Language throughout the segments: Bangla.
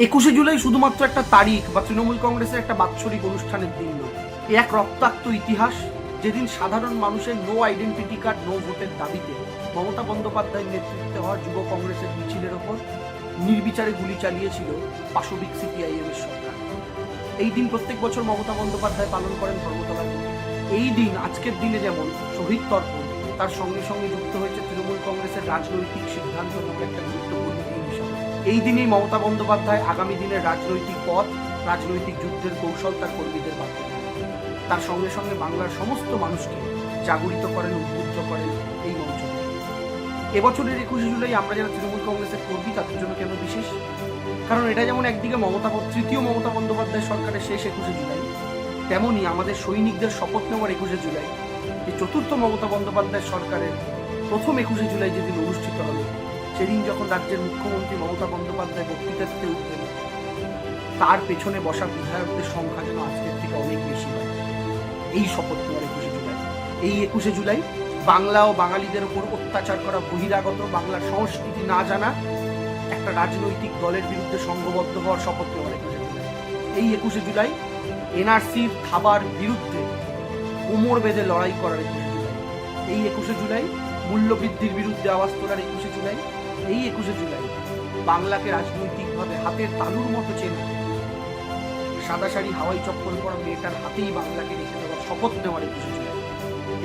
21শে জুলাই শুধুমাত্র একটা তারিখ বা তৃণমূল কংগ্রেসের একটা বাৎসরিক অনুষ্ঠানের দিন নয়। এক রক্তাক্ত ইতিহাস, যেদিন সাধারণ মানুষের নো আইডেন্টিটি কার্ড নো ভোটের দাবিতে মমতা বন্দ্যোপাধ্যায়ের নেতৃত্বে হওয়া যুব কংগ্রেসের মিছিলের ওপর নির্বিচারে গুলি চালিয়েছিল পাশবিক সিপিআইএম এর সরকার। এই দিন প্রত্যেক বছর মমতা বন্দ্যোপাধ্যায় পালন করেন ধর্মতলায়। এই দিন আজকের দিনে যেমন শহীদ তর্পণ, তার সঙ্গে সঙ্গে যুক্ত হয়েছে তৃণমূল কংগ্রেসের রাজনৈতিক সিদ্ধান্ত নামে একটা গুরুত্বপূর্ণ দিন হিসাবে। এই দিনেই মমতা বন্দ্যোপাধ্যায় আগামী দিনের রাজনৈতিক পথ, রাজনৈতিক যুদ্ধের কৌশল তার কর্মীদের বাদ দেন। তার সঙ্গে সঙ্গে বাংলার সমস্ত মানুষকে জাগরিত করেন, উদ্বুদ্ধ করেন এই মঞ্চ। এবছরের 21শে জুলাই আমরা যারা তৃণমূল কংগ্রেসের কর্মী তাদের জন্য কেন বিশেষ? কারণ এটা যেমন একদিকে তৃতীয় মমতা বন্দ্যোপাধ্যায় সরকারের শেষ 21শে জুলাই, তেমনই আমাদের সৈনিকদের শপথ নেওয়ার 21শে জুলাই, যে চতুর্থ মমতা বন্দ্যোপাধ্যায় সরকারের প্রথম 21শে জুলাই যেদিন অনুষ্ঠিত হবে, সেদিন যখন রাজ্যের মুখ্যমন্ত্রী মমতা বন্দ্যোপাধ্যায় বক্তৃতা দিতে উঠবেন, তার পেছনে বসা বিধায়কদের সংখ্যা যেন আজকের থেকে অনেক বেশি হয়। এই শপথ নেওয়ার 21শে জুলাই, এই 21শে জুলাই বাংলা ও বাঙালিদের উপর অত্যাচার করা বহিরাগত, বাংলার সংস্কৃতি না জানা একটা রাজনৈতিক দলের বিরুদ্ধে সংঘবদ্ধ হওয়ার শপথ নেওয়ার 21শে জুলাই। এই 21শে জুলাই এনআরসির থাবার বিরুদ্ধে কোমর বেঁধে লড়াই করার 21শে জুলাই। এই 21শে জুলাই মূল্যবৃদ্ধির বিরুদ্ধে আওয়াজ তোলার 21শে জুলাই। এই 21শে জুলাই বাংলাকে রাজনৈতিকভাবে হাতের তালুর মতো চেনে সাদা শাড়ি হাওয়াই চপ্পল পরা মেয়েটার হাতেই বাংলাকে রেখে দেওয়ার শপথ নেওয়ার 21শে জুলাই।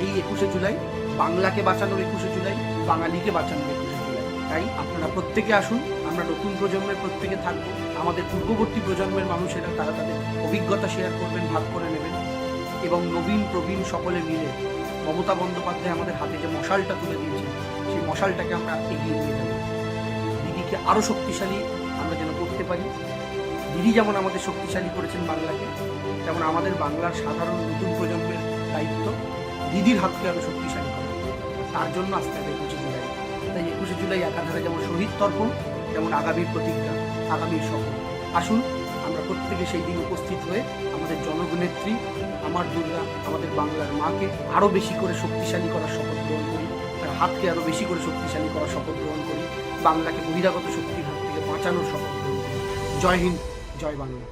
এই 21শে জুলাই বাংলাকে বাঁচানোর 21শে জুলাই, বাঙালিকে বাঁচানোর 21শে জুলাই। তাই আপনারা প্রত্যেকে আসুন, আমরা নতুন প্রজন্মের প্রত্যেকে থাকবো। আমাদের পূর্ববর্তী প্রজন্মের মানুষেরা তারা তাদের অভিজ্ঞতা শেয়ার করবেন, ভাগ করে নেবেন, এবং নবীন প্রবীণ সকলে মিলে মমতা বন্দ্যোপাধ্যায় আমাদের হাতে যে মশালটা তুলে দিয়েছেন, সেই মশালটাকে আমরা এগিয়ে নিয়ে যাব। দিদিকে আরো শক্তিশালী আমরা যেন করতে পারি। দিদি যেমন আমাদের শক্তিশালী করেছেন বাংলাকে, তেমন আমাদের বাংলার সাধারণ নতুন প্রজন্মের দায়িত্ব দিদির হাতকে আরো শক্তিশালী করা। তার জন্য আসতে হবে 21শে জুলাই। তাই 21শে জুলাই একাধারে যেমন শহীদ তর্পণ, যেমন আগামীর প্রতিজ্ঞা, আগামীর শপথ। আসুন আমরা প্রত্যেকে সেই দিন উপস্থিত হয়ে আমাদের জননেত্রী, আমার দুর্গা, আমাদের বাংলার মাকে আরো বেশি করে শক্তিশালী করার শপথ গ্রহণ করি, তার হাতকে আরো বেশি করে শক্তিশালী করার শপথ গ্রহণ করি, বাংলাকে বহিরাগত শক্তির হাত থেকে বাঁচানোর শপথ গ্রহণ করি। জয় হিন্দ, জয় বাংলা।